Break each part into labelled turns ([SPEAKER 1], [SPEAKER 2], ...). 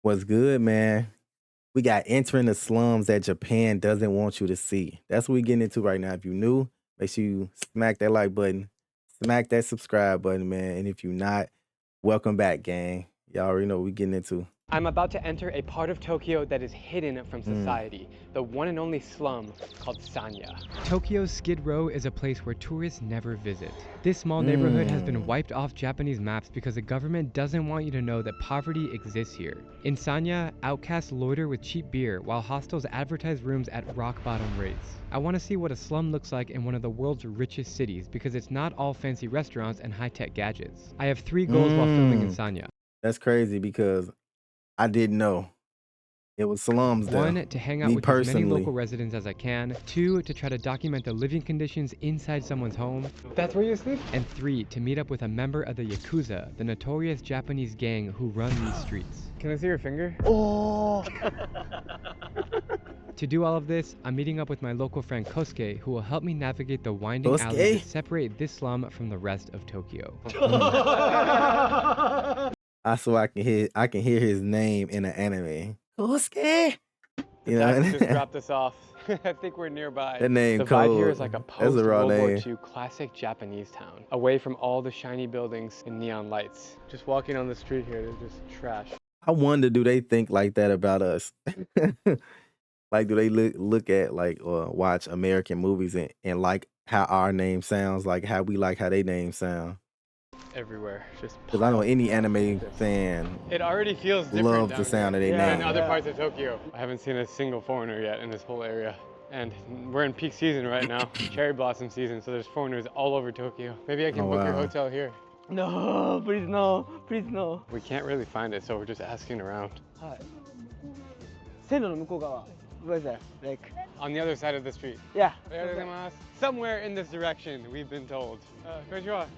[SPEAKER 1] What's good, man? We got entering the slums that Japan doesn't want you to see. That's what we getting into right now. If you new, make sure you smack that like button, smack that subscribe button, man. And if you not, welcome back, gang. Y'all already know what we getting into.
[SPEAKER 2] I'm about to enter a part of Tokyo that is hidden from
[SPEAKER 1] Mm.
[SPEAKER 2] society, the one and only slum called Sanya. Tokyo's Skid Row is a place where tourists never visit. This small neighborhood has been wiped off Japanese maps because the government doesn't want you to know that poverty exists here. In Sanya, outcasts loiter with cheap beer while hostels advertise rooms at rock bottom rates. I want to see what a slum looks like in one of the world's richest cities because it's not all fancy restaurants and high-tech gadgets. I have 3 goals while filming in Sanya.
[SPEAKER 1] That's crazy because I didn't know it was slums there.
[SPEAKER 2] 1, to hang out with as many local residents as I can. 2, to try to document the living conditions inside someone's home. That's where you sleep? And 3, to meet up with a member of the Yakuza, the notorious Japanese gang who run these streets. Can I see your finger? Oh! To do all of this, I'm meeting up with my local friend Kosuke, who will help me navigate the winding alleys that separate this slum from the rest of Tokyo.
[SPEAKER 1] I can hear his name in an anime. Kosuke.
[SPEAKER 2] You know, just dropped us off. I think we're nearby.
[SPEAKER 1] That name
[SPEAKER 2] the
[SPEAKER 1] cold.
[SPEAKER 2] vibe here is like a post-World War
[SPEAKER 1] name.
[SPEAKER 2] II classic Japanese town, away from all the shiny buildings and neon lights. Just walking on the street here, they're just trash.
[SPEAKER 1] I wonder, do they think like that about us? Like, do they look at like or watch American movies and like how our name sounds, like how we like how they name sound?
[SPEAKER 2] Everywhere, just
[SPEAKER 1] because I know any anime fan,
[SPEAKER 2] it already feels different.
[SPEAKER 1] Loves the sound of their name.
[SPEAKER 2] In other parts of Tokyo, I haven't seen a single foreigner yet in this whole area, and we're in peak season right now, cherry blossom season. So there's foreigners all over Tokyo. Maybe I can book your hotel here. No, please no, please no. We can't really find it, so we're just asking around. Where is that? Like on the other side of the street. Yeah. Somewhere in this direction, we've been told. Konnichiwa.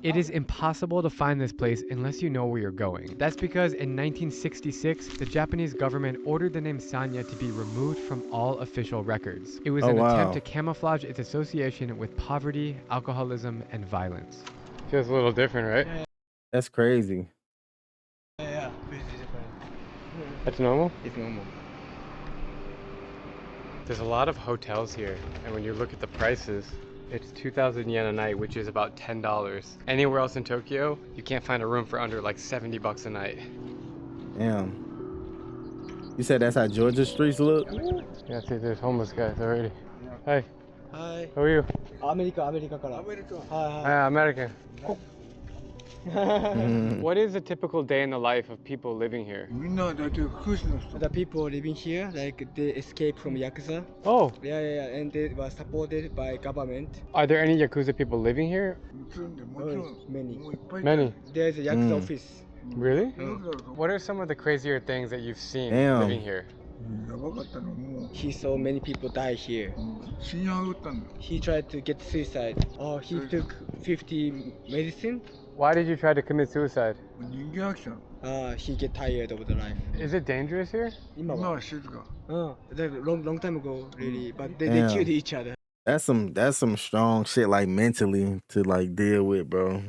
[SPEAKER 2] It is impossible to find this place unless you know where you're going. That's because in 1966, the Japanese government ordered the name Sanya to be removed from all official records. It was an attempt to camouflage its association with poverty, alcoholism, and violence. Feels a little different, right?
[SPEAKER 1] That's crazy.
[SPEAKER 3] Yeah.
[SPEAKER 2] That's normal?
[SPEAKER 3] It's normal.
[SPEAKER 2] There's a lot of hotels here, and when you look at the prices, it's 2,000 yen a night, which is about $10. Anywhere else in Tokyo, you can't find a room for under like 70 bucks a night.
[SPEAKER 1] Damn. You said that's how Georgia streets look?
[SPEAKER 2] Yeah, see, there's homeless guys already. Hi.
[SPEAKER 3] Hi.
[SPEAKER 2] Who are you?
[SPEAKER 3] America.
[SPEAKER 2] Hi, American. What is a typical day in the life of people living here?
[SPEAKER 3] The people living here, like they escaped from Yakuza.
[SPEAKER 2] Oh.
[SPEAKER 3] Yeah, and they were supported by government.
[SPEAKER 2] Are there any Yakuza people living here?
[SPEAKER 3] Many. There's a Yakuza office.
[SPEAKER 2] Really? What are some of the crazier things that you've seen living here?
[SPEAKER 3] He saw many people die here. He tried to get suicide. Oh, he took 50 medicine.
[SPEAKER 2] Why did you try to commit suicide?
[SPEAKER 3] He get tired of the life.
[SPEAKER 2] Is it dangerous here?
[SPEAKER 3] Long time ago, really, but they killed each other.
[SPEAKER 1] That's some strong shit, like mentally to like deal with, bro.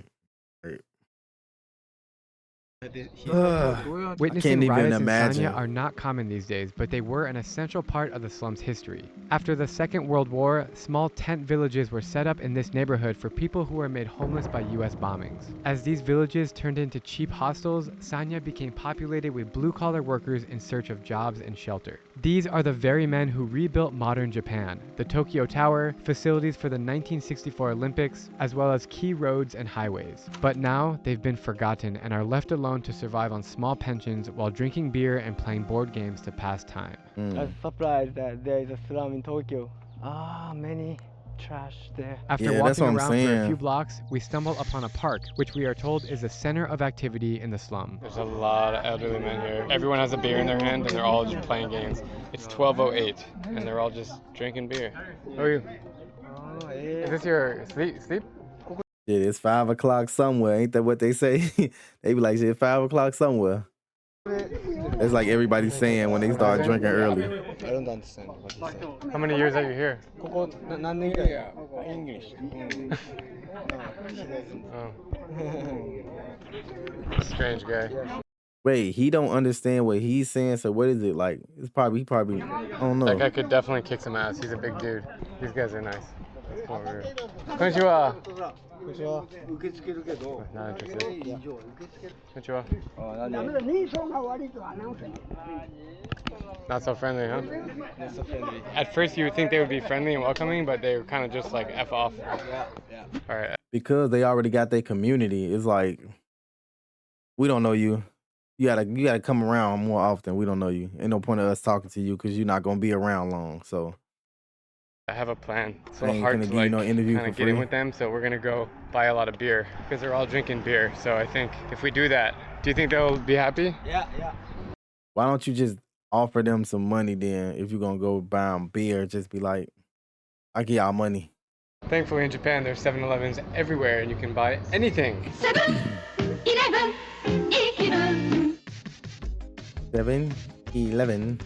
[SPEAKER 2] Witnessing riots in Sanya are not common these days, but they were an essential part of the slum's history. After the Second World War, small tent villages were set up in this neighborhood for people who were made homeless by US bombings. As these villages turned into cheap hostels, Sanya became populated with blue-collar workers in search of jobs and shelter. These are the very men who rebuilt modern Japan, the Tokyo Tower, facilities for the 1964 Olympics, as well as key roads and highways. But now, they've been forgotten and are left alone to survive on small pensions while drinking beer and playing board games to pass time.
[SPEAKER 3] I was surprised that there is a slum in Tokyo. Many trash there.
[SPEAKER 2] After walking around for a few blocks, we stumble upon a park, which we are told is the center of activity in the slum. There's a lot of elderly men here. Everyone has a beer in their hand and they're all just playing games. It's 12:08 and they're all just drinking beer. How are you? Is this your sleep?
[SPEAKER 1] Shit, it's 5 o'clock somewhere. Ain't that what they say? They be like, shit, 5 o'clock somewhere. It's like everybody's saying when they start drinking early.
[SPEAKER 3] I don't understand what you say.
[SPEAKER 2] How many years are you here?
[SPEAKER 3] English.
[SPEAKER 2] Oh. Strange guy.
[SPEAKER 1] Wait, he don't understand what he's saying. So what is it like? It's probably I don't know.
[SPEAKER 2] That guy could definitely kick some ass. He's a big dude. These guys are nice. That's cool. Konnichiwa. Not interested. Konnichiwa. Not so friendly, huh?
[SPEAKER 3] Not so friendly.
[SPEAKER 2] At first you would think they would be friendly and welcoming, but they were kind of just like F off.
[SPEAKER 3] Yeah.
[SPEAKER 2] All right.
[SPEAKER 1] Because they already got their community. It's like, we don't know you. You gotta come around more often. We don't know you. Ain't no point of us talking to you because you're not gonna be around long. So
[SPEAKER 2] I have a plan. It's a
[SPEAKER 1] I
[SPEAKER 2] little
[SPEAKER 1] ain't
[SPEAKER 2] hard
[SPEAKER 1] gonna
[SPEAKER 2] to
[SPEAKER 1] give you
[SPEAKER 2] like
[SPEAKER 1] no interview
[SPEAKER 2] kind
[SPEAKER 1] for
[SPEAKER 2] of get in
[SPEAKER 1] free.
[SPEAKER 2] with them, so we're gonna go buy a lot of beer because they're all drinking beer. So I think if we do that, do you think they'll be happy?
[SPEAKER 3] Yeah.
[SPEAKER 1] Why don't you just offer them some money then? If you're gonna go buy them beer, just be like, I give y'all money.
[SPEAKER 2] Thankfully in Japan there's 7-Elevens everywhere and you can buy anything.
[SPEAKER 1] 7-Eleven.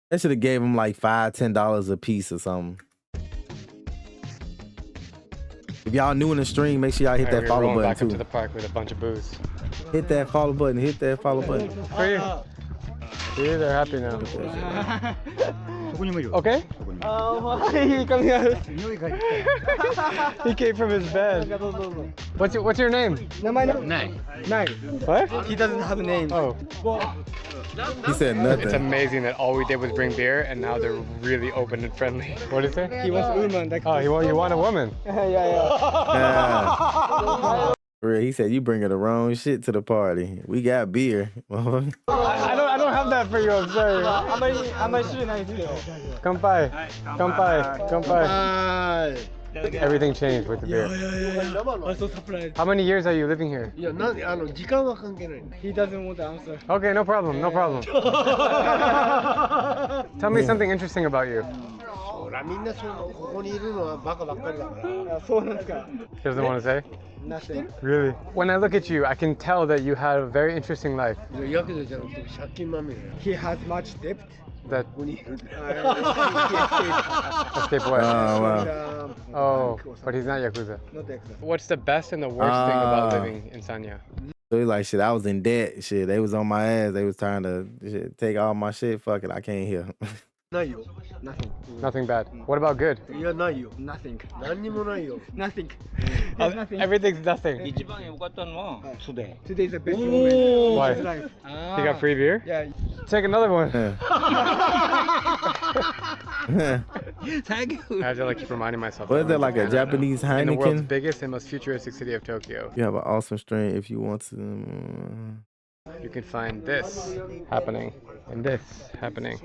[SPEAKER 1] They should have gave them like $5-10 a piece or something. If y'all new in the stream, make sure y'all hit
[SPEAKER 2] All right,
[SPEAKER 1] that
[SPEAKER 2] we're
[SPEAKER 1] follow
[SPEAKER 2] rolling
[SPEAKER 1] button
[SPEAKER 2] back up to
[SPEAKER 1] too.
[SPEAKER 2] the park with a bunch of booze.
[SPEAKER 1] Hit that follow button. Hit that follow button.
[SPEAKER 2] For you. See, they're happy now. Okay? He come here. He came from his bed. What's your name?
[SPEAKER 3] Nine.
[SPEAKER 2] What?
[SPEAKER 3] He doesn't have a name.
[SPEAKER 2] Oh.
[SPEAKER 1] He said
[SPEAKER 2] It's
[SPEAKER 1] nothing.
[SPEAKER 2] amazing that all we did was bring beer and now they're really open and friendly. What did he say?
[SPEAKER 3] He wants a woman. Like
[SPEAKER 2] Oh, you want a woman?
[SPEAKER 3] yeah.
[SPEAKER 1] Yeah. For real, he said you bringing the wrong shit to the party. We got beer.
[SPEAKER 2] I don't have that for you. I'm sorry.
[SPEAKER 3] あんまり種類ないですよ。
[SPEAKER 2] Come by. Everything changed with the beer.
[SPEAKER 3] I'm so surprised.
[SPEAKER 2] How many years are you living here?
[SPEAKER 4] いや、時間は関係ない。
[SPEAKER 3] He doesn't want to answer.
[SPEAKER 2] Okay, no problem. Tell me something interesting about you.
[SPEAKER 4] ほら、みんなここにいるのはバカばっかりだから。
[SPEAKER 3] あ、そうなんですか。
[SPEAKER 2] He doesn't want to say?
[SPEAKER 3] Nothing.
[SPEAKER 2] Really? When I look at you, I can tell that you had a very interesting life.
[SPEAKER 4] いや、ヤクザじゃなくて借金まみれ。
[SPEAKER 3] He has much debt.
[SPEAKER 2] That
[SPEAKER 4] ここにいる。
[SPEAKER 2] escape what?
[SPEAKER 1] wow.
[SPEAKER 2] Oh, but he's not Yakuza.
[SPEAKER 3] Not Yakuza.
[SPEAKER 2] What's the best and the worst thing about living in Sanya?
[SPEAKER 1] So he's like, shit, I was in debt. Shit, they was on my ass. They was trying to take all my shit. Fuck it, I can't hear.
[SPEAKER 4] ないよ。
[SPEAKER 3] Nothing.
[SPEAKER 2] Nothing bad. What about good?
[SPEAKER 4] いや、ないよ。
[SPEAKER 3] Nothing.
[SPEAKER 4] 何にもないよ。
[SPEAKER 3] Nothing. There's nothing.
[SPEAKER 2] Everything's nothing.
[SPEAKER 5] 一番良かったのは素で。
[SPEAKER 3] Today is the best moment
[SPEAKER 2] Why?
[SPEAKER 3] of his life.
[SPEAKER 2] He got free beer?
[SPEAKER 3] Yeah.
[SPEAKER 2] Take another one.
[SPEAKER 5] Thank you.
[SPEAKER 2] I have to like keep reminding myself.
[SPEAKER 1] What is that, like a Japanese
[SPEAKER 2] In the world's
[SPEAKER 1] Heineken?
[SPEAKER 2] biggest and most futuristic city of Tokyo,
[SPEAKER 1] You have an awesome strain if you want to.
[SPEAKER 2] you can find this happening and this happening.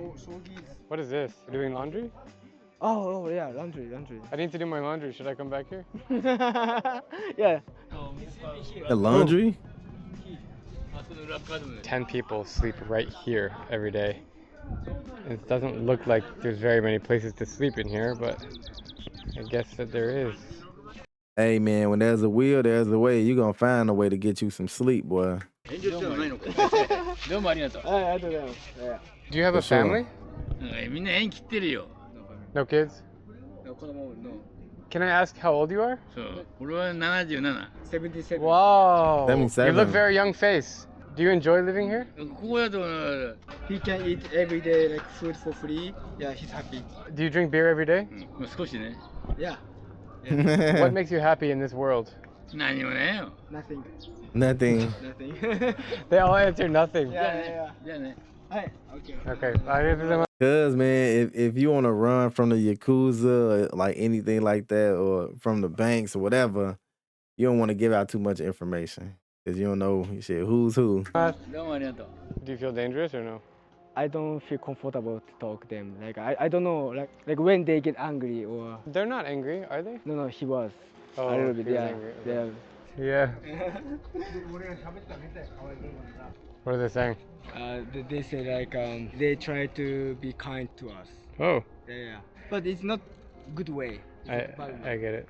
[SPEAKER 2] What is this? You're doing laundry?
[SPEAKER 3] Oh, yeah, laundry.
[SPEAKER 2] I need to do my laundry. Should I come back here?
[SPEAKER 3] Yeah.
[SPEAKER 1] The laundry?
[SPEAKER 2] 10 people sleep right here every day. It doesn't look like there's very many places to sleep in here, but I guess that there is.
[SPEAKER 1] Hey man, when there's a will, there's a way. You gonna find a way to get you some sleep, boy.
[SPEAKER 5] どうもないのか。どうもありがとう。
[SPEAKER 3] I don't know. Yeah.
[SPEAKER 2] Do you have a
[SPEAKER 1] For sure.
[SPEAKER 2] family?
[SPEAKER 5] みんな縁切ってるよ。
[SPEAKER 2] No kids?
[SPEAKER 3] No, no.
[SPEAKER 2] Can I ask how old you are?
[SPEAKER 5] そう。俺は77。
[SPEAKER 3] 77.
[SPEAKER 2] Wow.
[SPEAKER 1] 77.
[SPEAKER 2] You look very young face. Do you enjoy living here?
[SPEAKER 5] ここだと
[SPEAKER 3] He can eat every day like food for free. Yeah, he's happy.
[SPEAKER 2] Do you drink beer every day?
[SPEAKER 5] 少しね。
[SPEAKER 3] Yeah.
[SPEAKER 2] What makes you happy in this world?
[SPEAKER 5] 何もねえよ。
[SPEAKER 3] Nothing.
[SPEAKER 1] Nothing.
[SPEAKER 3] Nothing.
[SPEAKER 2] They all answer nothing.
[SPEAKER 3] yeah.
[SPEAKER 5] じゃあね。
[SPEAKER 3] Hi. Okay.
[SPEAKER 2] Okay. ありがとうございます。
[SPEAKER 1] Cause man, if you want to run from the Yakuza or like anything like that, or from the banks or whatever, you don't want to give out too much information. Cause you don't know shit who's who.
[SPEAKER 5] どうもありがとう。
[SPEAKER 2] Do you feel dangerous or no?
[SPEAKER 3] I don't feel comfortable to talk them. Like I don't know like when they get angry or
[SPEAKER 2] They're not angry, are they?
[SPEAKER 3] no he was
[SPEAKER 2] Oh,
[SPEAKER 3] a little bit.
[SPEAKER 2] he was
[SPEAKER 3] Yeah.
[SPEAKER 2] angry,
[SPEAKER 3] Yeah.
[SPEAKER 2] okay. Yeah. What are they saying?
[SPEAKER 3] They say like they try to be kind to us.
[SPEAKER 2] Oh,
[SPEAKER 3] Yeah. But it's not good way.
[SPEAKER 2] I get it.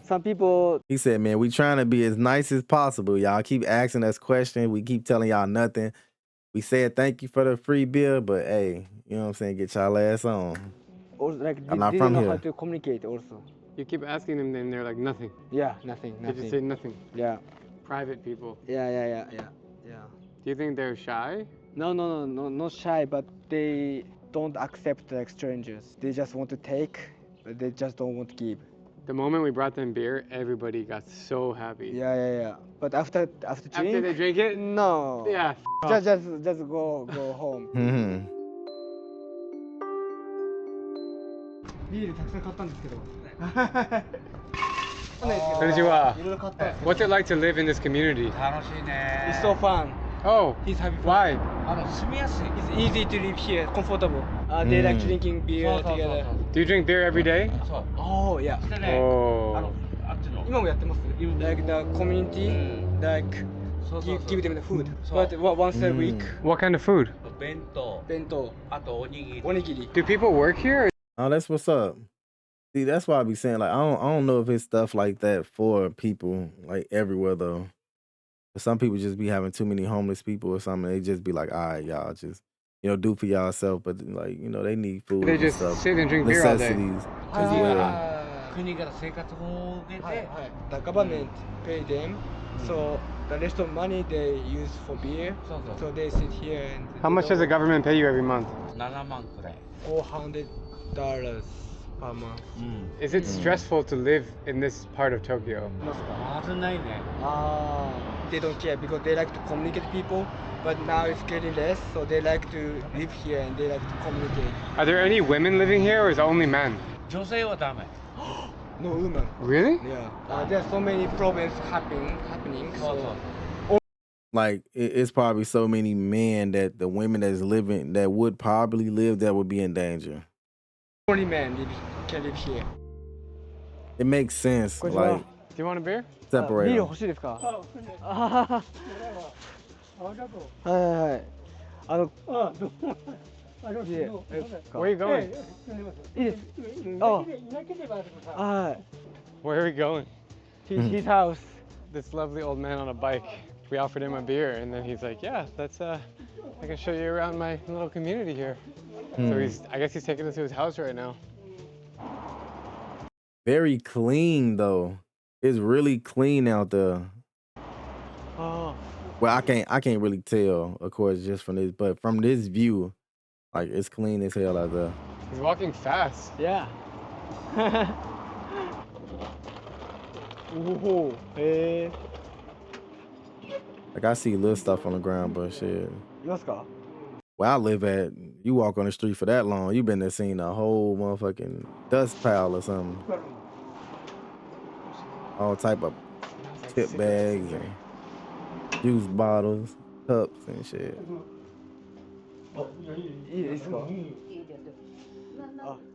[SPEAKER 3] Some people
[SPEAKER 1] He said, man, we trying to be as nice as possible. Y'all keep asking us questions. We keep telling y'all nothing. We said thank you for the free beer, but hey, you know what I'm saying? Get y'all ass on.
[SPEAKER 3] Also, like
[SPEAKER 1] I'm
[SPEAKER 3] they
[SPEAKER 1] not
[SPEAKER 3] didn't
[SPEAKER 1] from
[SPEAKER 3] know
[SPEAKER 1] here.
[SPEAKER 3] how to communicate also.
[SPEAKER 2] You keep asking them, and they're like, nothing.
[SPEAKER 3] Yeah, nothing.
[SPEAKER 2] They just say nothing.
[SPEAKER 3] Yeah.
[SPEAKER 2] Private people.
[SPEAKER 3] Yeah.
[SPEAKER 2] Do you think they're shy?
[SPEAKER 3] No, not shy, but they don't accept like strangers. They just want to take, but they just don't want to give.
[SPEAKER 2] The moment we brought them beer, everybody got so happy.
[SPEAKER 3] Yeah. But after drink,
[SPEAKER 2] After they drink it?
[SPEAKER 3] no.
[SPEAKER 2] Yeah.
[SPEAKER 3] Just go home. ビールたくさん買ったんですけど。
[SPEAKER 2] Konnichiwa. What's it like to live in this community?
[SPEAKER 3] It's so fun.
[SPEAKER 2] Oh,
[SPEAKER 3] He's having fun.
[SPEAKER 2] why?
[SPEAKER 3] It's easy to live here, comfortable. They like drinking beer together.
[SPEAKER 2] Do you drink beer every day?
[SPEAKER 3] Oh yeah.
[SPEAKER 2] Oh.
[SPEAKER 3] 今もやってます Like the community, like give them the food. But once a week.
[SPEAKER 2] What kind of food?
[SPEAKER 3] 弁当。おにぎり。
[SPEAKER 2] Do people work here?
[SPEAKER 1] Oh, that's what's up. See, that's why I be saying like I don't know if it's stuff like that for people like everywhere though. But some people just be having too many homeless people or something. They just be like, all right, y'all just do for y'allself. But like they need food.
[SPEAKER 2] They
[SPEAKER 1] and
[SPEAKER 2] just
[SPEAKER 1] stuff.
[SPEAKER 2] sit and drink beer all day.
[SPEAKER 1] Necessities as well.
[SPEAKER 6] 国から生活保護を受けて、
[SPEAKER 3] The government pay them, so the rest of money they use for beer. So they sit here and.
[SPEAKER 2] How much does the government pay you every month?
[SPEAKER 6] 7万くらい。
[SPEAKER 3] $400 per month.
[SPEAKER 2] Is it stressful to live in this part of Tokyo?
[SPEAKER 6] まずないね。
[SPEAKER 3] They don't care because they like to communicate people, but now it's getting less, so they like to live here and they like to communicate.
[SPEAKER 2] Are there any women living here or is it only men?
[SPEAKER 6] 女性はダメ。
[SPEAKER 3] No women.
[SPEAKER 2] Really?
[SPEAKER 3] Yeah. There's so many problems happening.
[SPEAKER 1] Like it's probably so many men that the women that's living that would probably live there would be in danger.
[SPEAKER 3] Only men can live here.
[SPEAKER 1] It makes sense. Like
[SPEAKER 2] Do you want a beer?
[SPEAKER 1] separate
[SPEAKER 3] ビール
[SPEAKER 1] them.
[SPEAKER 3] 欲しいですか？はい。
[SPEAKER 2] Where are you going?
[SPEAKER 3] いいです。はい。
[SPEAKER 2] Where are we going?
[SPEAKER 3] His house.
[SPEAKER 2] This lovely old man on a bike. We offered him a beer and then he's like, yeah, let's I can show you around my little community here. So I guess he's taking us to his house right now.
[SPEAKER 1] Very clean though. It's really clean out there.
[SPEAKER 3] Oh.
[SPEAKER 1] Well, I can't really tell, of course, just from this, but from this view, like it's clean as hell out there.
[SPEAKER 2] He's walking fast.
[SPEAKER 3] Yeah. Ooh. Hey.
[SPEAKER 1] Like I see little stuff on the ground, but shit.
[SPEAKER 3] いますか？
[SPEAKER 1] Where I live at, you walk on the street for that long, you been there seeing a whole motherfucking dust pile or something. All type of chip bags and juice bottles, cups and shit.
[SPEAKER 3] いいですか？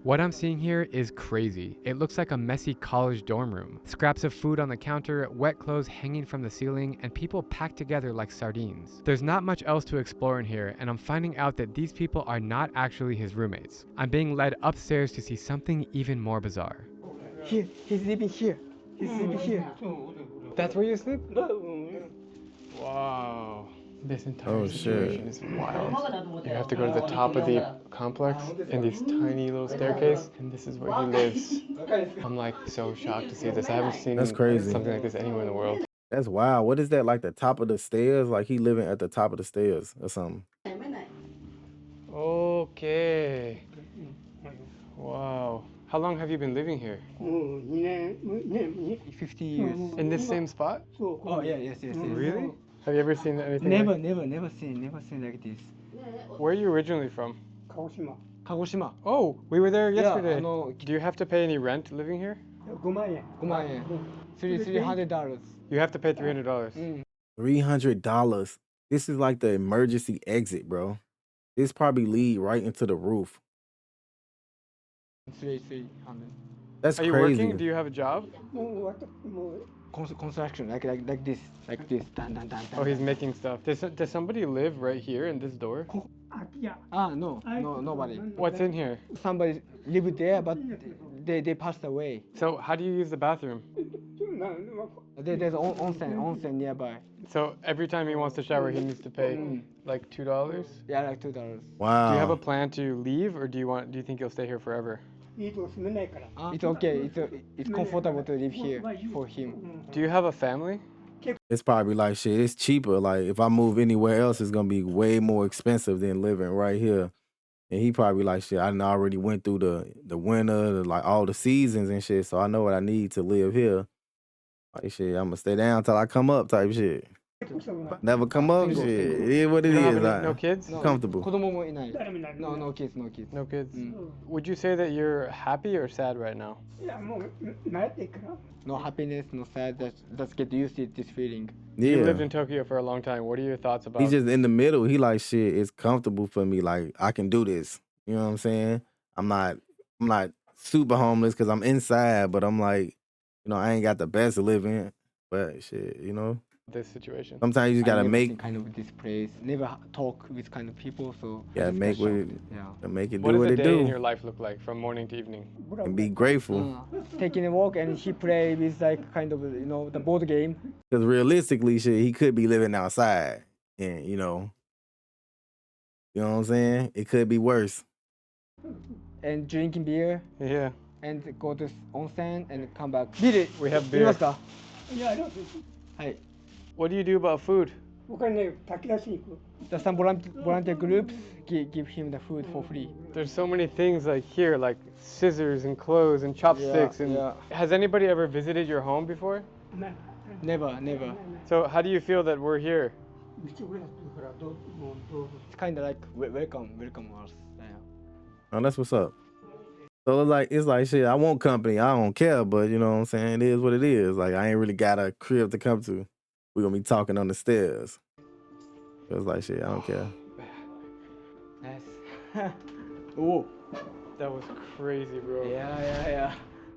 [SPEAKER 2] What I'm seeing here is crazy. It looks like a messy college dorm room. Scraps of food on the counter, wet clothes hanging from the ceiling, and people packed together like sardines. There's not much else to explore in here, and I'm finding out that these people are not actually his roommates. I'm being led upstairs to see something even more bizarre.
[SPEAKER 3] He's living here. He's living here.
[SPEAKER 2] That's where you sleep? Wow. This entire situation is wild. You have to go to the top of the complex in this tiny little staircase, and this is where he lives. I'm like so shocked to see this. I haven't seen
[SPEAKER 1] That's crazy.
[SPEAKER 2] something like this anywhere in the world.
[SPEAKER 1] That's wild. What is that, like the top of the stairs? Like he living at the top of the stairs or something.
[SPEAKER 2] Okay. Wow. How long have you been living here?
[SPEAKER 3] 50 years.
[SPEAKER 2] In this same spot?
[SPEAKER 3] Oh yeah, yes.
[SPEAKER 2] Really? Have you ever seen anything
[SPEAKER 3] Never
[SPEAKER 2] like
[SPEAKER 3] seen like this.
[SPEAKER 2] Where are you originally from?
[SPEAKER 3] Kagoshima.
[SPEAKER 2] Oh, we were there yesterday.
[SPEAKER 3] Yeah,
[SPEAKER 2] Do you have to pay any rent living here?
[SPEAKER 3] 5万円。$300.
[SPEAKER 2] You have to pay $300.
[SPEAKER 1] $300. This is like the emergency exit, bro. This probably lead right into the roof.
[SPEAKER 3] 300.
[SPEAKER 1] That's
[SPEAKER 2] Are you
[SPEAKER 1] crazy.
[SPEAKER 2] working? Do you have a job?
[SPEAKER 3] Construction like this. Dun, dun, dun,
[SPEAKER 2] Oh, he's making stuff. Does somebody live right here in this door?
[SPEAKER 3] No, nobody.
[SPEAKER 2] What's in here?
[SPEAKER 3] Somebody lived there, but they passed away.
[SPEAKER 2] So how do you use the bathroom?
[SPEAKER 3] There's onsen nearby.
[SPEAKER 2] So every time he wants to shower, he needs to pay like $2.
[SPEAKER 3] Yeah, like $2.
[SPEAKER 1] Wow.
[SPEAKER 2] Do you have a plan to leave, or do you think you'll stay here forever?
[SPEAKER 3] It's okay. It's comfortable to live here for him.
[SPEAKER 2] Do you have a family?
[SPEAKER 1] It's probably like shit. It's cheaper. Like if I move anywhere else, it's gonna be way more expensive than living right here. And he probably like shit. I done already went through the winter, like all the seasons and shit. So I know what I need to live here. Like shit, I'm gonna stay down till I come up type shit. Never come up, shit. It is what it
[SPEAKER 2] You don't
[SPEAKER 1] is.
[SPEAKER 2] have no kids?
[SPEAKER 1] Comfortable.
[SPEAKER 3] 子供もいない。No kids, no kids.
[SPEAKER 2] No kids. Would you say that you're happy or sad right now?
[SPEAKER 3] No happiness, no sad. Just get used to this feeling.
[SPEAKER 1] Yeah.
[SPEAKER 2] You lived in Tokyo for a long time. What are your thoughts about?
[SPEAKER 1] He's just in the middle. He like shit. It's comfortable for me. Like I can do this. You know what I'm saying? I'm not super homeless because I'm inside, but I'm like, I ain't got the best of living. But shit,
[SPEAKER 2] this situation.
[SPEAKER 1] sometimes you just gotta make
[SPEAKER 3] kind of this place. Never talk with kind of people, so
[SPEAKER 1] gotta
[SPEAKER 3] it's
[SPEAKER 1] make
[SPEAKER 3] special.
[SPEAKER 1] what make it
[SPEAKER 2] What
[SPEAKER 1] do
[SPEAKER 2] does
[SPEAKER 1] what
[SPEAKER 2] a
[SPEAKER 1] it
[SPEAKER 2] day in
[SPEAKER 1] do
[SPEAKER 2] your life look like from morning to evening?
[SPEAKER 1] and be grateful.
[SPEAKER 3] Taking a walk and he play with like kind of the board game.
[SPEAKER 1] Because realistically, shit, he could be living outside, and you know what I'm saying? It could be worse.
[SPEAKER 3] And drinking beer.
[SPEAKER 2] Yeah.
[SPEAKER 3] And go to onsen and come back.
[SPEAKER 2] We have beer.
[SPEAKER 3] いますか?
[SPEAKER 2] What do you do about food?
[SPEAKER 3] Some volunteer groups give him the food for free.
[SPEAKER 2] There's so many things like here, like scissors and clothes and chopsticks. Has anybody ever visited your home before?
[SPEAKER 3] Never.
[SPEAKER 2] So how do you feel that we're here?
[SPEAKER 3] It's kind of like welcome us.
[SPEAKER 1] Oh, that's what's up. So it's like shit. I want company. I don't care, but you know what I'm saying. It is what it is. Like I ain't really got a crib to come to. We're gonna be talking on the stairs. So it's like shit. I don't care.
[SPEAKER 3] Nice. Oh,
[SPEAKER 2] that was crazy, bro.
[SPEAKER 3] Yeah.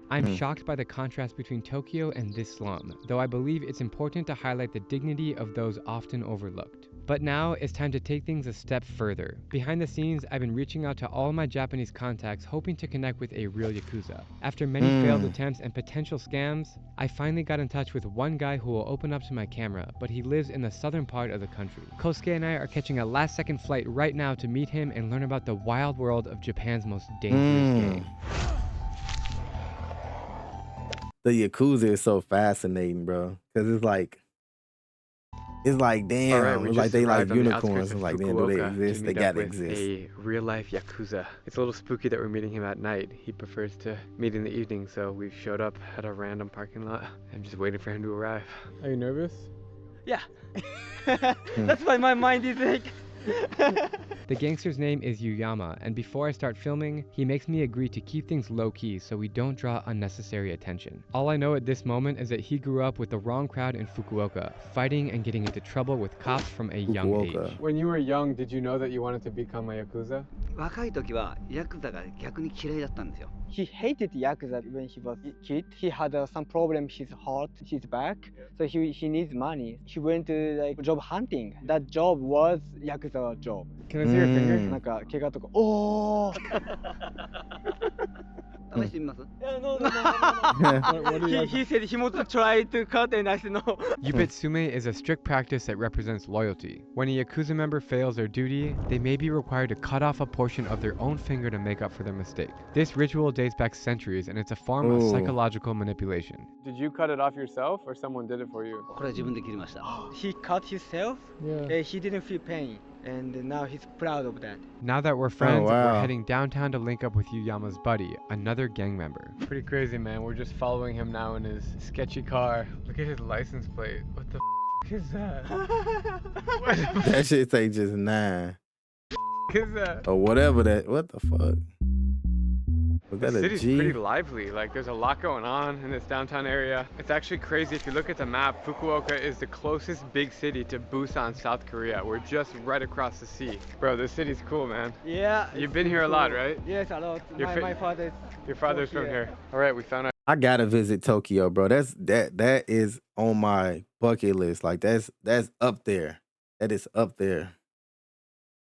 [SPEAKER 2] I'm shocked by the contrast between Tokyo and this slum, though I believe it's important to highlight the dignity of those often overlooked. But now it's time to take things a step further. Behind the scenes, I've been reaching out to all my Japanese contacts hoping to connect with a real Yakuza. After many failed attempts and potential scams, I finally got in touch with one guy who will open up to my camera, but he lives in the southern part of the country. Kosuke and I are catching a last-second flight right now to meet him and learn about the wild world of Japan's most dangerous gang.
[SPEAKER 1] The Yakuza is so fascinating, bro. Because it's like damn.
[SPEAKER 2] Right,
[SPEAKER 1] it's like they like unicorns.
[SPEAKER 2] It's
[SPEAKER 1] like damn, do they exist? They gotta exist.
[SPEAKER 2] A real-life Yakuza. It's a little spooky that we're meeting him at night. He prefers to meet in the evening, so we've showed up at a random parking lot. I'm just waiting for him to arrive. Are you nervous?
[SPEAKER 3] Yeah. That's why my mind is like...
[SPEAKER 2] The gangster's name is Yuyama, and before I start filming, he makes me agree to keep things low-key so we don't draw unnecessary attention. All I know at this moment is that he grew up with the wrong crowd in Fukuoka, fighting and getting into trouble with cops from a young age. When you were young, did you know that you wanted to become a Yakuza?
[SPEAKER 7] 若い時はヤクザが逆に嫌いだったんですよ。
[SPEAKER 3] He hated Yakuza when he was a kid. He had some problem with his heart, his back, so he needs money. He went to like job hunting. That job was Yakuza job.
[SPEAKER 2] Can I see your finger?
[SPEAKER 3] なんか怪我とか。おー。
[SPEAKER 7] 試してみます?
[SPEAKER 3] No. He said he wants to try to cut, and I said no.
[SPEAKER 2] Yubitsume is a strict practice that represents loyalty. When a Yakuza member fails their duty, they may be required to cut off a portion of their own finger to make up for their mistake. This ritual dates back centuries, and it's a form of psychological manipulation. Did you cut it off yourself, or someone did it for you?
[SPEAKER 7] これは自分で切りました.
[SPEAKER 3] He cut himself.
[SPEAKER 2] Yeah.
[SPEAKER 3] He didn't feel pain. And now he's proud of that.
[SPEAKER 2] Now that we're friends, we're heading downtown to link up with Yuyama's buddy, another gang member. Pretty crazy, man. We're just following him now in his sketchy car. Look at his license plate. What the is that?
[SPEAKER 1] That shit say just 9.
[SPEAKER 2] Is that?
[SPEAKER 1] Or whatever that. What the fuck? Was that
[SPEAKER 2] The
[SPEAKER 1] a
[SPEAKER 2] city's
[SPEAKER 1] G?
[SPEAKER 2] pretty lively. Like, there's a lot going on in this downtown area. It's actually crazy. If you look at the map, Fukuoka is the closest big city to Busan, South Korea. We're just right across the sea. Bro, this city's cool, man.
[SPEAKER 3] Yeah.
[SPEAKER 2] You've been here a lot, right?
[SPEAKER 3] Yes, a lot. My father's.
[SPEAKER 2] Your father's from here. All right, we found out.
[SPEAKER 1] I gotta visit Tokyo, bro. That is on my bucket list. Like that's up there. That is up there.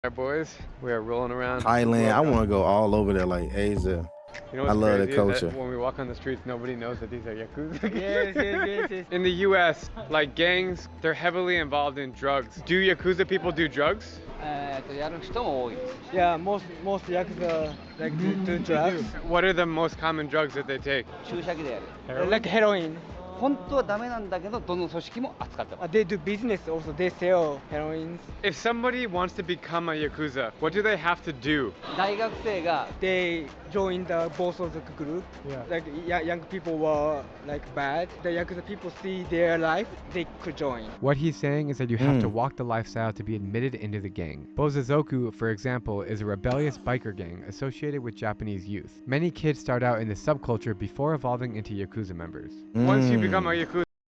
[SPEAKER 2] All right, boys, we are rolling around
[SPEAKER 1] Thailand. I
[SPEAKER 2] Fukuoka.
[SPEAKER 1] want to go all over there, like Asia.
[SPEAKER 2] You know
[SPEAKER 1] I
[SPEAKER 2] what's
[SPEAKER 1] love the
[SPEAKER 2] crazy is
[SPEAKER 1] culture.
[SPEAKER 2] that when we walk on the streets, nobody knows that these are yakuza.
[SPEAKER 3] Yes.
[SPEAKER 2] In the U.S., like gangs, they're heavily involved in drugs. Do yakuza people do drugs?
[SPEAKER 7] やる人も多いです。
[SPEAKER 3] Yeah, most yakuza like do drugs.
[SPEAKER 2] What are the most common drugs that they take?
[SPEAKER 7] 注射器でやる。
[SPEAKER 3] Like heroin.
[SPEAKER 7] 本当はダメなんだけど、どの組織も扱ってます。
[SPEAKER 3] They do business also. They sell heroin.
[SPEAKER 2] If somebody wants to become a yakuza, what do they have to do?
[SPEAKER 7] 大学生が
[SPEAKER 3] They joined the both of the group.
[SPEAKER 2] Yeah.
[SPEAKER 3] Like young people were like bad. The yakuza people see their life. They could join.
[SPEAKER 2] What he's saying is that you have to walk the lifestyle to be admitted into the gang. Bozazoku, for example, is a rebellious biker gang associated with Japanese youth. Many kids start out in the subculture before evolving into yakuza members. Once you become a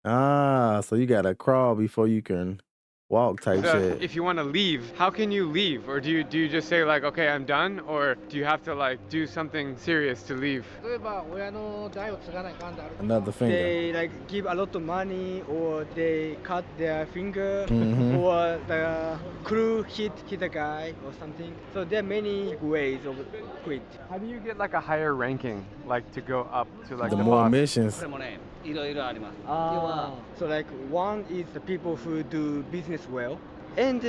[SPEAKER 2] yakuza,
[SPEAKER 1] So you gotta crawl before you can walk type shit.
[SPEAKER 2] if you want to leave, how can you leave? Or do you just say like, okay, I'm done? Or do you have to like do something serious to leave?
[SPEAKER 4] 例えば親の代を継がないかんである。
[SPEAKER 1] Another finger.
[SPEAKER 3] They like give a lot of money, or they cut their finger,
[SPEAKER 1] Mhm.
[SPEAKER 3] or the crew hit a guy or something. So there are many ways of quit.
[SPEAKER 2] How do you get like a higher ranking, like to go up to like
[SPEAKER 1] The
[SPEAKER 2] the
[SPEAKER 1] more
[SPEAKER 2] boss?
[SPEAKER 1] missions.
[SPEAKER 7] これもね、いろいろあります。要
[SPEAKER 3] Ah,
[SPEAKER 7] は
[SPEAKER 3] so like one is the people who do business well, and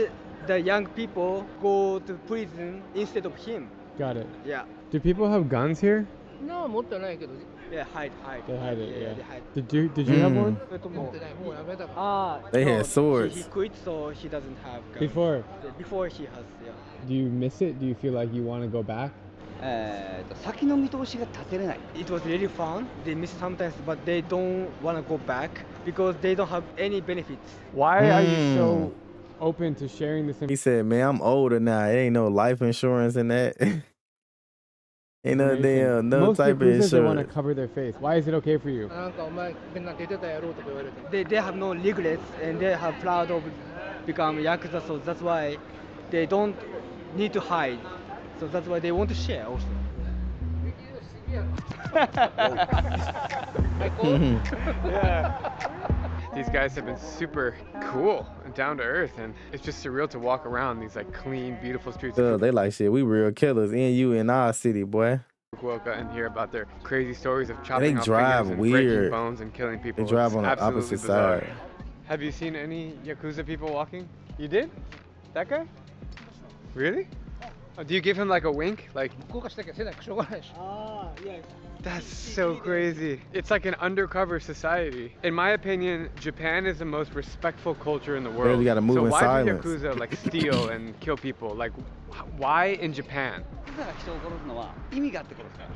[SPEAKER 3] the young people go to prison instead of him.
[SPEAKER 2] Got it.
[SPEAKER 3] Yeah,
[SPEAKER 2] Do people have guns here?
[SPEAKER 4] な持ってないけど、
[SPEAKER 3] they hide.
[SPEAKER 2] They hide it,
[SPEAKER 3] Yeah,
[SPEAKER 2] yeah.
[SPEAKER 3] they hide.
[SPEAKER 2] Did you have
[SPEAKER 1] Mm.
[SPEAKER 2] one?
[SPEAKER 3] それとも
[SPEAKER 4] 持ってない、もうやめたから。
[SPEAKER 3] Ah,
[SPEAKER 1] They
[SPEAKER 3] no,
[SPEAKER 1] had swords.
[SPEAKER 3] He quit, so he doesn't have guns.
[SPEAKER 2] Before.
[SPEAKER 3] Before he has, yeah.
[SPEAKER 2] Do you miss it? Do you feel like you want to go back?
[SPEAKER 7] 先の見通しが立てれない。
[SPEAKER 3] It was really fun. They miss sometimes, but they don't want to go back because they don't have any benefits.
[SPEAKER 2] Why are you so open to sharing this
[SPEAKER 1] He said, "Man, I'm older now. It ain't no life insurance in that. Ain't no damn no
[SPEAKER 2] Most
[SPEAKER 1] type of
[SPEAKER 2] yakuzas, they want to
[SPEAKER 1] insurance."
[SPEAKER 2] cover their face. Why is it okay for you?
[SPEAKER 4] なんかお前みんな出てたやろうとか言われて。
[SPEAKER 3] They have no regrets and they have proud of become yakuza, so that's why they don't need to hide. So that's why they want to share also.
[SPEAKER 2] These guys have been super cool and down to earth, and it's just surreal to walk around these like clean, beautiful streets of
[SPEAKER 1] They like shit. We real killers. And you in our city, boy.
[SPEAKER 2] Fukuoka and hear about their crazy stories of chopping off
[SPEAKER 1] drive
[SPEAKER 2] fingers and breaking
[SPEAKER 1] weird.
[SPEAKER 2] bones and killing people.
[SPEAKER 1] They drive
[SPEAKER 2] It's
[SPEAKER 1] on the
[SPEAKER 2] absolutely
[SPEAKER 1] opposite
[SPEAKER 2] bizarre.
[SPEAKER 1] side.
[SPEAKER 2] Have you seen any Yakuza people walking? You did? That guy? Really? Oh, do you give him like a wink? Like,
[SPEAKER 4] 向こうがしなきゃせなきゃしょうがないし。
[SPEAKER 3] Ah, yes.
[SPEAKER 2] that's so crazy. It's like an undercover society. In my opinion, Japan is the most respectful culture in the world.
[SPEAKER 1] Barely gotta move
[SPEAKER 2] so
[SPEAKER 1] in
[SPEAKER 2] why
[SPEAKER 1] silence.
[SPEAKER 2] do Yakuza like steal and kill people? Like, why in Japan?
[SPEAKER 7] ヤクザが人を殺すのは意味があって殺すから。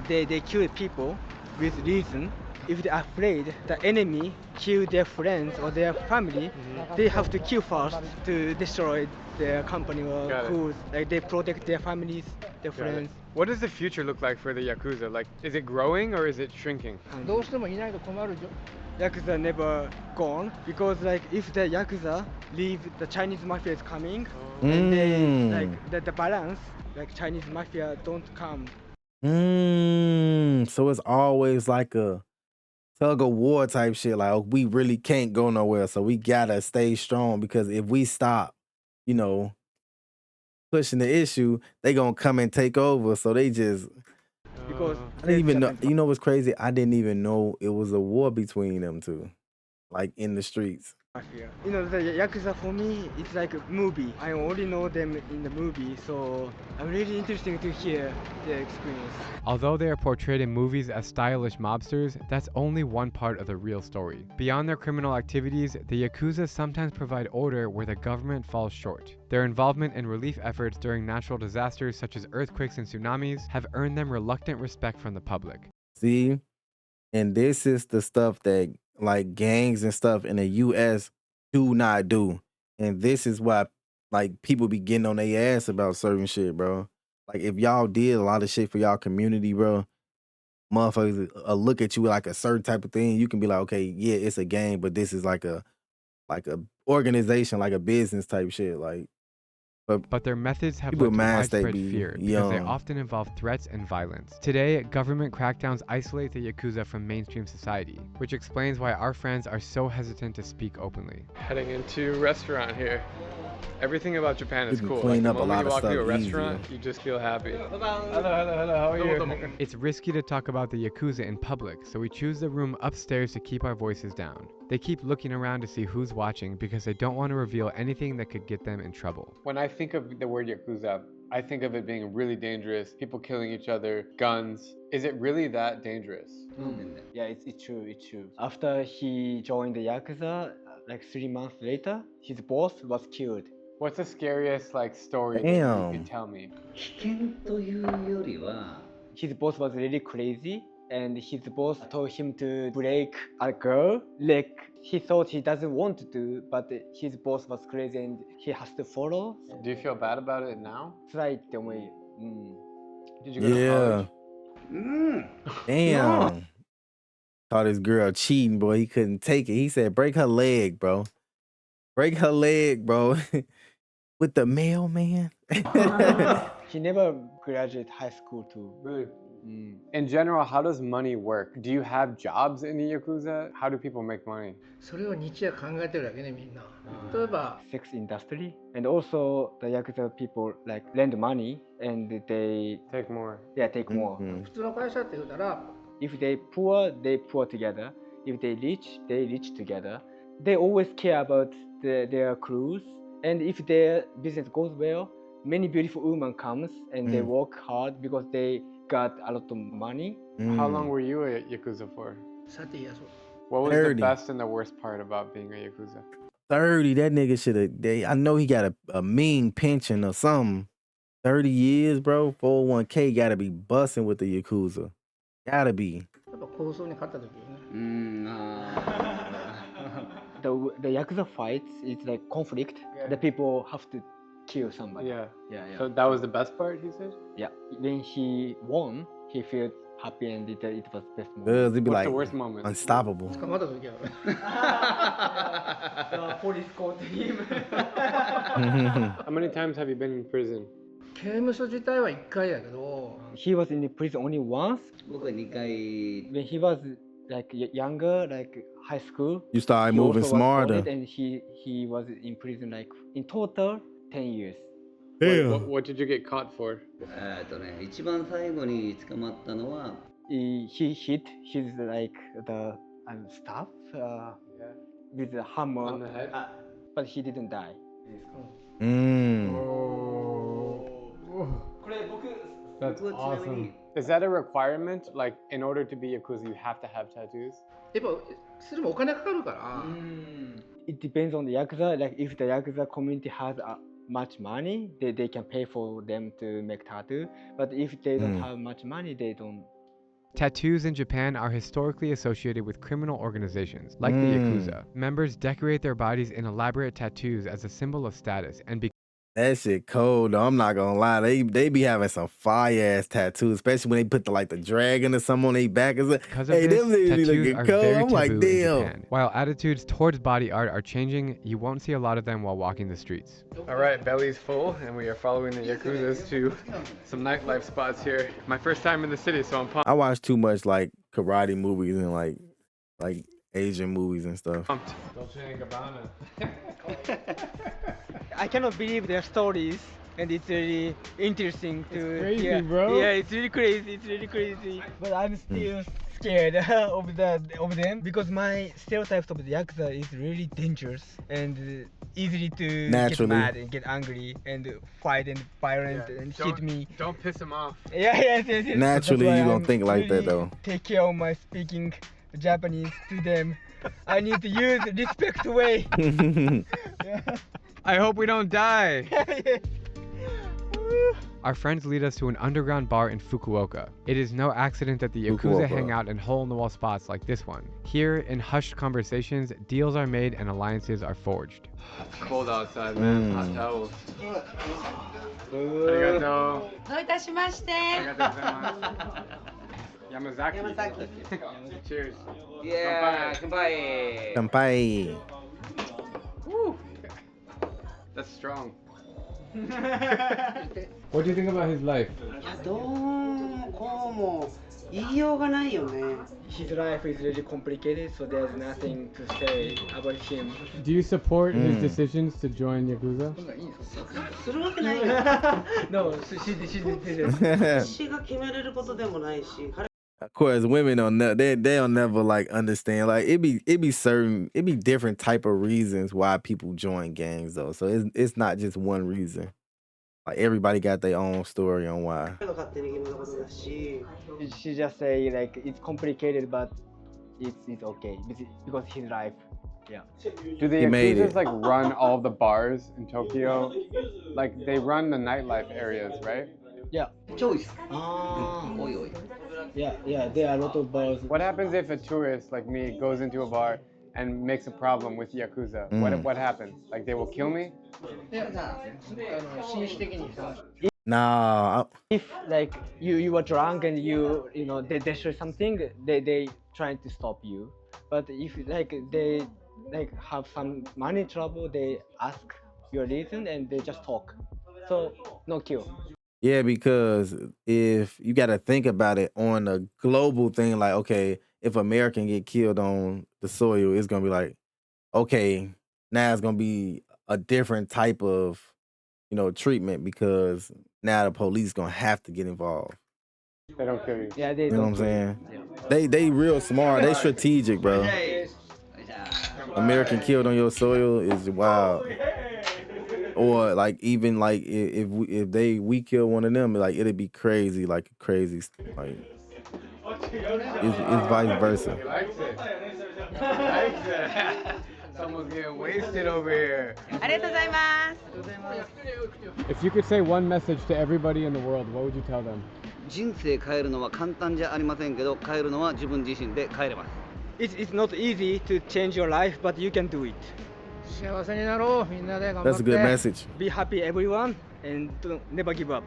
[SPEAKER 3] They kill people with reason. If they're afraid the enemy kill their friends or their family, they have to kill first to destroy their company or
[SPEAKER 2] Got it.
[SPEAKER 3] who. Like they protect their families, their
[SPEAKER 2] Got it.
[SPEAKER 3] friends.
[SPEAKER 2] What does the future look like for the Yakuza? Like, is it growing or is it shrinking?
[SPEAKER 4] どうしてもいないと困るじゃん。
[SPEAKER 3] Yakuza never gone because like if the Yakuza leave, the Chinese mafia is coming, and they like the balance, like Chinese mafia don't come.
[SPEAKER 1] So it's always like a tug of war type shit. Like, oh, we really can't go nowhere, so we gotta stay strong because if we stop, you know, pushing the issue, they gonna come and take over. So they just
[SPEAKER 3] Because
[SPEAKER 1] I didn't even know. You know what's crazy? I didn't even know it was a war between them two, like in the streets.
[SPEAKER 3] Mafia. You know, the Yakuza for me, it's like a movie. I only know them in the movie, so I'm really interested to hear their experience.
[SPEAKER 2] Although they are portrayed in movies as stylish mobsters, that's only one part of the real story. Beyond their criminal activities, the Yakuza sometimes provide order where the government falls short. Their involvement in relief efforts during natural disasters such as earthquakes and tsunamis have earned them reluctant respect from the public.
[SPEAKER 1] See, and this is the stuff that like gangs and stuff in the U.S. do not do, and this is why like people be getting on their ass about certain shit, bro. Like if y'all did a lot of shit for y'all community, bro, motherfuckers look at you like a certain type of thing. You can be like, okay, yeah, it's a gang, but this is like a organization, like a business type shit. Like
[SPEAKER 2] But their methods have
[SPEAKER 1] people
[SPEAKER 2] led to
[SPEAKER 1] mass, they
[SPEAKER 2] widespread
[SPEAKER 1] be
[SPEAKER 2] fear because they
[SPEAKER 1] young.
[SPEAKER 2] often involve threats and violence. Today, government crackdowns isolate the Yakuza from mainstream society, which explains why our friends are so hesitant to speak openly. Heading into a restaurant here. Everything about Japan is
[SPEAKER 1] You can
[SPEAKER 2] cool.
[SPEAKER 1] clean
[SPEAKER 2] Like,
[SPEAKER 1] up
[SPEAKER 2] the
[SPEAKER 1] a
[SPEAKER 2] moment
[SPEAKER 1] lot
[SPEAKER 2] you
[SPEAKER 1] of
[SPEAKER 2] walk into a
[SPEAKER 1] stuff
[SPEAKER 2] restaurant,
[SPEAKER 1] easier.
[SPEAKER 2] you just feel happy. Hello, how are you? It's risky to talk about the Yakuza in public, so we choose the room upstairs to keep our voices down. They keep looking around to see who's watching because they don't want to reveal anything that could get them in trouble. When I think of the word Yakuza, I think of it being really dangerous, people killing each other, guns. Is it really that dangerous?
[SPEAKER 3] Yeah, it's true, it's true. After he joined the Yakuza, like 3 months later, his boss was killed.
[SPEAKER 2] What's the scariest like story that you
[SPEAKER 1] Damn.
[SPEAKER 2] can tell me?
[SPEAKER 7] 危険というよりは
[SPEAKER 3] His boss was really crazy, and his boss told him to break a girl leg. He thought he doesn't want to do, but his boss was crazy and he has to follow.
[SPEAKER 2] Do you feel bad about it now?
[SPEAKER 3] 辛いって思い。
[SPEAKER 2] Did you go to
[SPEAKER 1] Yeah.
[SPEAKER 2] college?
[SPEAKER 1] Damn. Caught his girl cheating, boy. He couldn't take it. He said, break her leg, bro. Break her leg, bro. With the mailman.
[SPEAKER 3] He never graduated high school too.
[SPEAKER 2] Really? In general, how does money work? Do you have jobs in the Yakuza? How do people make money?
[SPEAKER 4] それを日夜考えてるわけねみんな。例えば
[SPEAKER 3] Sex industry, and also the Yakuza people like lend money and they
[SPEAKER 2] Take more.
[SPEAKER 3] take more.
[SPEAKER 1] Mhm.
[SPEAKER 4] 普通の会社って言うたら
[SPEAKER 3] If they poor together. If they rich together. They always care about their crews, and if their business goes well, many beautiful women comes and they work hard because they got a lot of money.
[SPEAKER 2] How long were you a Yakuza for?
[SPEAKER 4] 30 years old.
[SPEAKER 2] What was the
[SPEAKER 1] 30.
[SPEAKER 2] best and the worst part about being a Yakuza?
[SPEAKER 1] 30, that nigga should have. I know he got a mean pension or something. 30 years, bro. 401k gotta be busting with the Yakuza. Gotta be.
[SPEAKER 4] やっぱ構想に勝った時よね。
[SPEAKER 3] The Yakuza fights, it's like conflict. The people have to kill somebody.
[SPEAKER 2] Yeah.
[SPEAKER 3] Yeah.
[SPEAKER 2] So that was the best part, he said?
[SPEAKER 3] Yeah. When he won, he felt happy and it was best moment.
[SPEAKER 1] It'd be
[SPEAKER 2] What's
[SPEAKER 1] like
[SPEAKER 2] the worst moment?
[SPEAKER 1] unstoppable.
[SPEAKER 4] 捕まった時は
[SPEAKER 3] The police caught him.
[SPEAKER 2] How many times have you been in prison?
[SPEAKER 4] 刑務所自体は1回やけど
[SPEAKER 3] He was in the prison only once.
[SPEAKER 7] 僕は2回
[SPEAKER 3] When he was like younger, like high school.
[SPEAKER 1] You started
[SPEAKER 3] he
[SPEAKER 1] moving
[SPEAKER 3] also was
[SPEAKER 1] smarter.
[SPEAKER 3] caught and he was in prison like in total 10 years.
[SPEAKER 2] What did you get caught for?
[SPEAKER 7] 一番最後に捕まったのは
[SPEAKER 3] He hit his like the staff with a hammer.
[SPEAKER 2] On the head?
[SPEAKER 3] But he didn't die.
[SPEAKER 2] That's
[SPEAKER 7] 僕はちなみに
[SPEAKER 2] Is that a requirement? Like, in order to be Yakuza, you have to have tattoos?
[SPEAKER 4] やっぱそれもお金かかるから
[SPEAKER 3] It depends on the Yakuza. Like if the Yakuza community has much money, they can pay for them to make tattoo. But if they don't have much money, they don't.
[SPEAKER 2] Tattoos in Japan are historically associated with criminal organizations, like the Yakuza. Members decorate their bodies in elaborate tattoos as a symbol of status and
[SPEAKER 1] That shit cold though. I'm not gonna lie. They be having some fire ass tattoos, especially when they put the dragon or something on their back. It's like,
[SPEAKER 2] because of
[SPEAKER 1] hey,
[SPEAKER 2] this,
[SPEAKER 1] them niggas be
[SPEAKER 2] tattoos
[SPEAKER 1] looking
[SPEAKER 2] are
[SPEAKER 1] cold.
[SPEAKER 2] very
[SPEAKER 1] I'm like,
[SPEAKER 2] taboo in
[SPEAKER 1] damn.
[SPEAKER 2] Japan. While attitudes towards body art are changing, you won't see a lot of them while walking the streets. All right, belly's full, and we are following the Yakuzas to some nightlife spots here. My first time in the city, so I'm pumped.
[SPEAKER 1] I watch too much like karate movies and like Asian movies and stuff.
[SPEAKER 2] Dolce & Gabbana.
[SPEAKER 3] I cannot believe their stories, and it's really interesting to
[SPEAKER 2] crazy,
[SPEAKER 3] hear.
[SPEAKER 2] bro.
[SPEAKER 3] Yeah, it's really crazy. It's really crazy. But I'm still scared of them because my stereotypes of the Yakuza is really dangerous and easily to
[SPEAKER 1] Naturally.
[SPEAKER 3] get mad and get angry and fight and violent and hit me.
[SPEAKER 2] Don't piss him off.
[SPEAKER 3] Yes.
[SPEAKER 1] Naturally,
[SPEAKER 3] That's why
[SPEAKER 1] you gonna
[SPEAKER 3] I'm
[SPEAKER 1] think like that,
[SPEAKER 3] really
[SPEAKER 1] though.
[SPEAKER 3] Take care of my speaking Japanese to them. I need to use respect way.
[SPEAKER 2] I hope we don't die. Our friends lead us to an underground bar in Fukuoka. It is no accident that the Yakuza
[SPEAKER 1] Fukuoka.
[SPEAKER 2] hang out in hole-in-the-wall spots like this one. Here, in hushed conversations, deals are made and alliances are forged. It's cold outside, man. Hot towels. Arigato.
[SPEAKER 8] どういたしまして。
[SPEAKER 2] Yamazaki. Cheers.
[SPEAKER 7] Yeah,
[SPEAKER 1] Kampai.
[SPEAKER 2] Woo. That's strong. What do you think about his life?
[SPEAKER 8] いやどうもこうも言いようがないよね。
[SPEAKER 3] His life is really complicated, so there's nothing to say about him.
[SPEAKER 2] Do you support his decisions to join Yakuza?
[SPEAKER 8] するわけないよ。
[SPEAKER 3] No, she didn't.
[SPEAKER 8] 私が決めれることでもないし、彼
[SPEAKER 1] Of course, women don't know. They'll never like understand. Like it be different type of reasons why people join gangs though. So it's not just one reason. Like everybody got their own story on why.
[SPEAKER 8] が勝手に決めたことだし、
[SPEAKER 3] She just say like it's complicated, but it's okay because his life. Yeah.
[SPEAKER 2] Do the
[SPEAKER 1] He made
[SPEAKER 2] Yakuzas
[SPEAKER 1] it.
[SPEAKER 2] like run all the bars in Tokyo? Like they run the nightlife areas, right?
[SPEAKER 3] Yeah.
[SPEAKER 7] 超多いです。
[SPEAKER 8] あ
[SPEAKER 7] 多い多い。
[SPEAKER 3] Yeah. There are a lot of bars.
[SPEAKER 2] What happens if a tourist like me goes into a bar and makes a problem with Yakuza? What happens? Like they will kill me?
[SPEAKER 5] 紳士的にさ
[SPEAKER 1] Nah,
[SPEAKER 3] If like you were drunk and you know they destroy something, they trying to stop you. But if like they like have some money trouble, they ask your reason and they just talk. So no kill.
[SPEAKER 1] yeah, because if you got to think about it on a global thing, like okay, if American get killed on the soil, it's gonna be like, okay, now it's gonna be a different type of, treatment because now the police gonna have to get involved.
[SPEAKER 2] They don't kill you.
[SPEAKER 3] Yeah, they
[SPEAKER 1] You know what I'm
[SPEAKER 3] don't.
[SPEAKER 1] saying? They real smart. They strategic, bro. American killed on your soil is wild. Or like even like if we kill one of them, like it'd be crazy, like crazy, like it's vice versa.
[SPEAKER 2] He likes it. He likes it. Someone's getting wasted over here.
[SPEAKER 9] ありがとうございます。
[SPEAKER 2] If you could say one message to everybody in the world, what would you tell them?
[SPEAKER 7] 人生変えるのは簡単じゃありませんけど、変えるのは自分自身で変えれます。
[SPEAKER 3] It's not easy to change your life, but you can do it.
[SPEAKER 5] 幸せになろうみんなで頑張って
[SPEAKER 1] That's a good message.
[SPEAKER 3] Be happy, everyone, and never give up.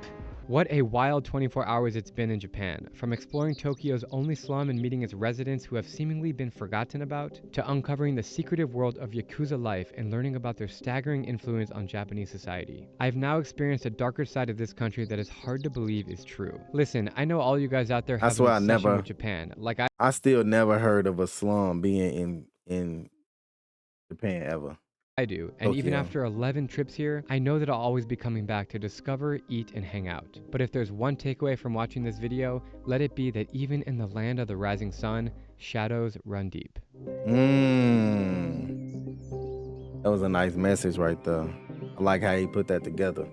[SPEAKER 2] What a wild 24 hours it's been in Japan. From exploring Tokyo's only slum and meeting its residents who have seemingly been forgotten about, to uncovering the secretive world of Yakuza life and learning about their staggering influence on Japanese society. I've now experienced a darker side of this country that is hard to believe is true. Listen, I know all you guys out there have
[SPEAKER 1] swear I
[SPEAKER 2] an obsession
[SPEAKER 1] never-
[SPEAKER 2] with Japan. Like
[SPEAKER 1] I still never heard of a slum being in Japan ever.
[SPEAKER 2] I do, and even
[SPEAKER 1] Tokyo.
[SPEAKER 2] after 11 trips here, I know that I'll always be coming back to discover, eat, and hang out. But if there's one takeaway from watching this video, let it be that even in the land of the rising sun, shadows run deep.
[SPEAKER 1] That was a nice message right there. I like how he put that together.